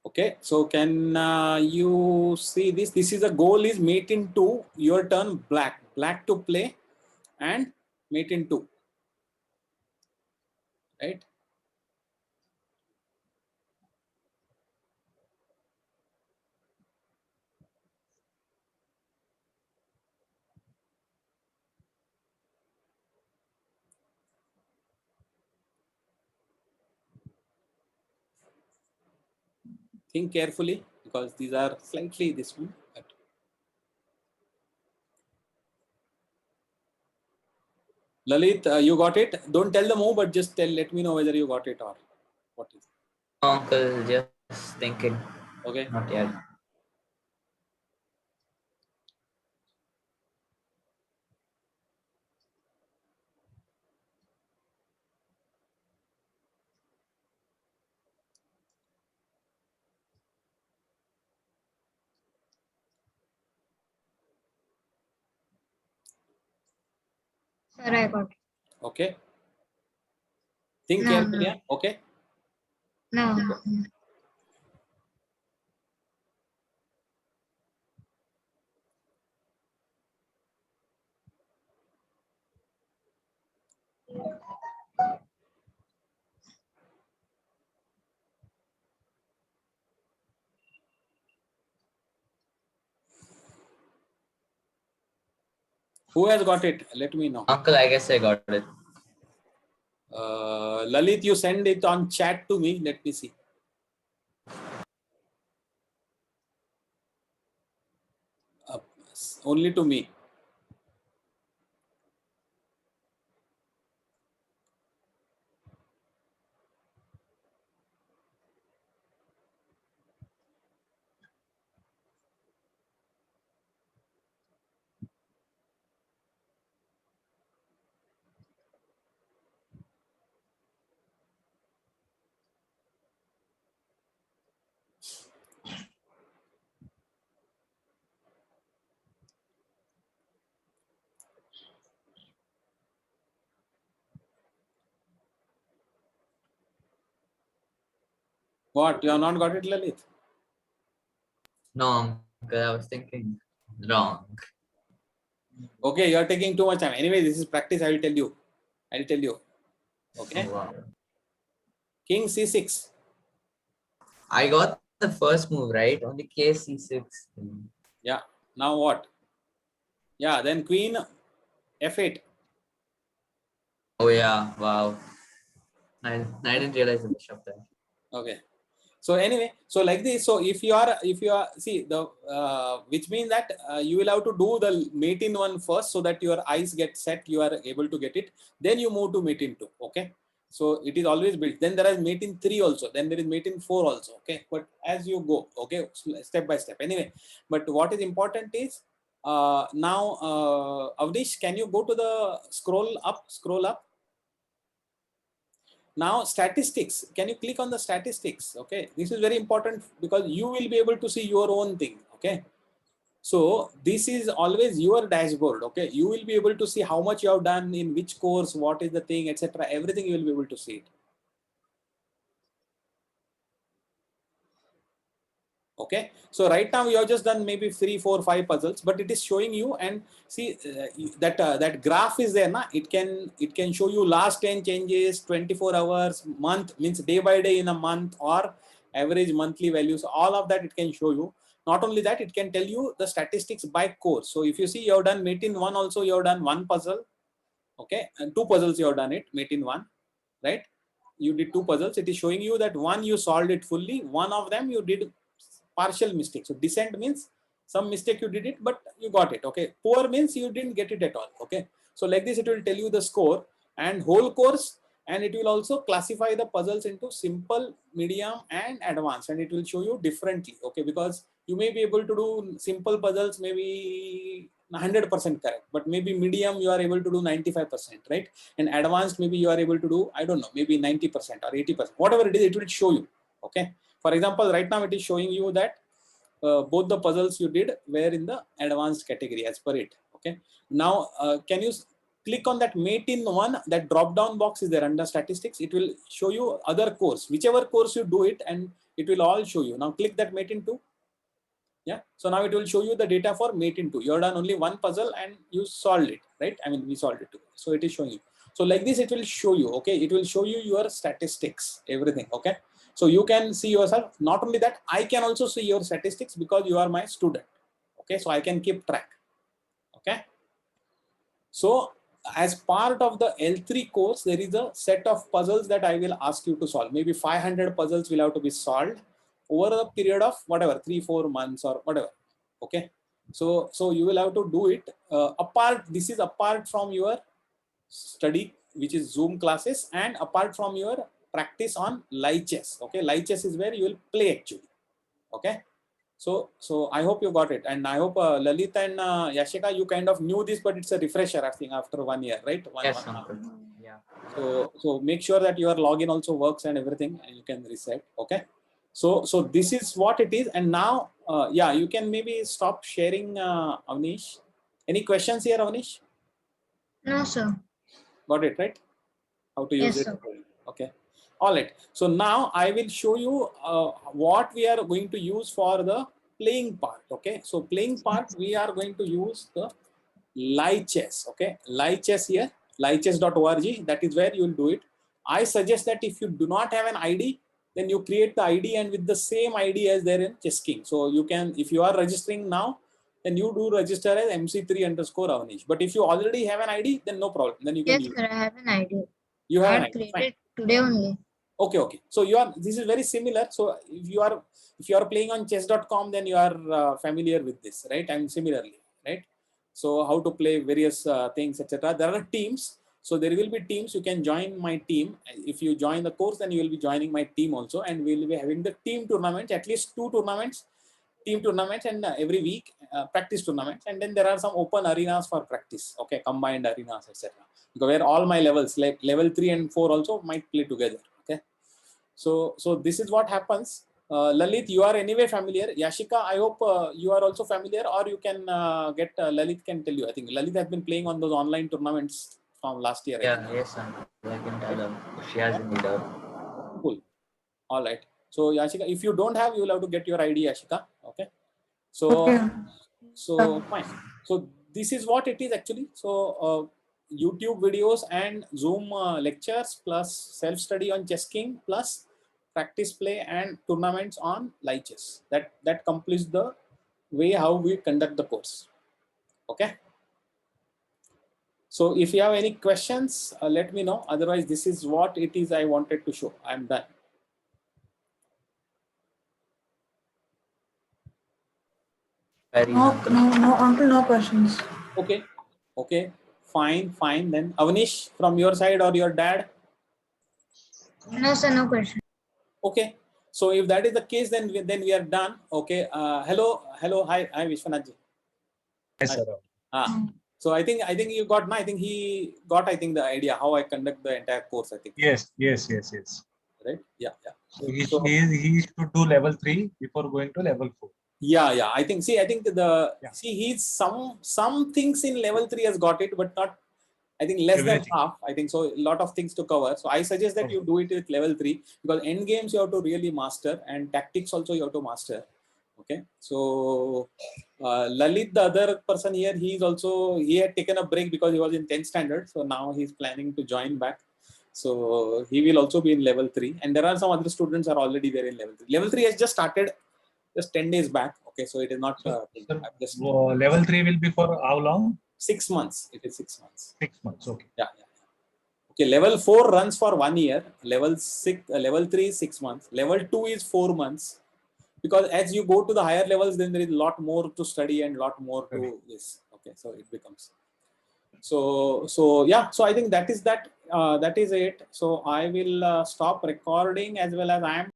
Okay, so can you see this? This is a goal is mate in 2, your turn, black. Black to play and mate in 2. Right? Think carefully because these are slightly this one. But Lalit, you got it? Don't tell the move, but just let me know whether you got it or what is it. Uncle, just thinking. Okay. Not yet. Sir, I got it. Okay. Think No, carefully. no. Yeah? Okay. No. Who has got it? Let me know. Uncle, I guess I got it. Lalit, you send it on chat to me. Let me see. Only to me. What? You have not got it, Lalit? No, Uncle, I was thinking wrong. Okay, you are taking too much time. Anyway, this is practice. I will tell you. I will tell you. Okay. Oh, wow. King C6. I got the first move, right? Only case C6. Yeah. Now what? Yeah. Then Queen F8. Oh, yeah. Wow. I didn't realize the bishop there. Okay. So anyway, so like this. So if you are see the which means that you will have to do the mate in 1 first, so that your eyes get set. You are able to get it. Then you move to mate in 2. Okay. So it is always built. Then there is mate in 3 also. Then there is mate in 4 also. Okay. But as you go, okay, step by step. Anyway, but what is important is now Avnish, can you go to the scroll up? Scroll up. Now statistics, can you click on the statistics? Okay, this is very important because you will be able to see your own thing. Okay, so this is always your dashboard. Okay, you will be able to see how much you have done in which course, what is the thing, etc. Everything you will be able to see it. Okay, so right now you have just done maybe 3 4 5 puzzles, but it is showing you, and see that graph is there na. It can show you last 10 changes, 24 hours, month, means day by day in a month, or average monthly values. All of that it can show you. Not only that, it can tell you the statistics by course. So if you see, you have done mate in 1 also, you have done 1 puzzle. Okay, and 2 puzzles you have done it, mate in 1, right? You did 2 puzzles. It is showing you that 1 you solved it fully, 1 of them you did partial mistake. So descent means some mistake you did it, but you got it. Okay, poor means you didn't get it at all. Okay, so like this it will tell you the score and whole course, and it will also classify the puzzles into simple, medium, and advanced, and it will show you differently. Okay, because you may be able to do simple puzzles maybe 100% correct, but maybe medium you are able to do 95%, right? And advanced maybe you are able to do, I don't know, maybe 90% or 80%, whatever it is, it will show you. Okay, for example, right now it is showing you that both the puzzles you did were in the advanced category as per it. Okay, now can you click on that mate in 1, that drop down box is there under statistics. It will show you other course, whichever course you do it, and it will all show you. Now click that mate in 2. Yeah, so now it will show you the data for mate in 2. You have done only one puzzle and you solved it, right? I mean, we solved it too. So it is showing you. So like this, it will show you, okay? It will show you your statistics, everything, okay? So you can see yourself. Not only that, I can also see your statistics because you are my student, okay? So I can keep track, okay? So as part of the L3 course, there is a set of puzzles that I will ask you to solve. Maybe 500 puzzles will have to be solved over a period of whatever, 3-4 months or whatever, okay? So you will have to do it apart. This is apart from your study, which is Zoom classes, and apart from your practice on live chess, okay? Live chess is where you will play actually, okay? So I hope you got it, and I hope Lalit and Yashika, you kind of knew this, but it's a refresher, I think, after 1 year, right? Yes, One uncle. Yeah. so make sure that your login also works and everything, and you can reset, okay? So this is what it is, and now yeah, you can maybe stop sharing, Avnish. Any questions here, Avnish? No, sir. Got it, right? How to use Yes, it? sir. Okay. All right. So now I will show you what we are going to use for the playing part. Okay. So playing part, we are going to use the live chess. Okay. Live chess here, livechess.org. That is where you will do it. I suggest that if you do not have an ID, then you create the ID, and with the same ID as there in Chess King. So you can, if you are registering now, then you do register as MC3_Avnish. But if you already have an ID, then no problem. Then you can Yes, use. sir. I have an idea. You I have an had ID. Fine. created today only. Okay. So you are, this is very similar. So if you are playing on chess.com, then you are familiar with this, right? And similarly, right? So how to play various things, etc. There are teams. So there will be teams. You can join my team. If you join the course, then you will be joining my team also, and we will be having the team tournaments, at least 2 tournaments, team tournaments, and every week practice tournaments. And then there are some open arenas for practice. Okay, combined arenas, etc. Where all my levels, like level 3 and 4, also might play together. Okay. So this is what happens. Lalit, you are anyway familiar. Yashika, I hope you are also familiar, or you can get Lalit can tell you. I think Lalit has been playing on those online tournaments from last year. I Yeah, think. yes, uncle. I can tell her if she has any doubt. Cool. All right. So Yashika, if you don't have, you will have to get your ID, Yashika. Okay. So Okay. fine. So this is what it is actually. So YouTube videos and Zoom lectures plus self-study on Chess King plus practice play and tournaments on live chess. That completes the way how we conduct the course. Okay. So if you have any questions, let me know. Otherwise, this is what it is I wanted to show. I'm done. Very No, uncle. no, uncle, no questions. Okay. Fine. Then Avnish, from your side or your dad? No, sir. No question. Okay. So if that is the case, then we are done. Okay. Hello. Hi, Vishwanath ji. Yes, sir. So I think you got. I think he got. I think the idea how I conduct the entire course. I think. Yes. Right. Yeah. So he should do level 3 before going to level 4. Yeah. I think. See, Yeah. he's some things in level 3 has got it, but not. I think less Everything. than half. I think so. A lot of things to cover. So I suggest that you do it with level 3, because end games you have to really master, and tactics also you have to master. Okay. So Lalit, the other person here, he had taken a break because he was in 10th standard. So now he's planning to join back. So he will also be in level 3, and there are some other students are already there in level 3. Level 3 has just started just 10 days back. Okay. So it is not just Level 3 will be for how long? 6 months. It is 6 months. 6 months. Okay. Yeah. Okay, level 4 runs for 1 year. Level 3 is 6 months. Level 2 is 4 months. Because as you go to the higher levels, then there is a lot more to study and a lot more to this. Okay, so it becomes. So yeah. So I think that is that. That is it. So I will stop recording as well as I am.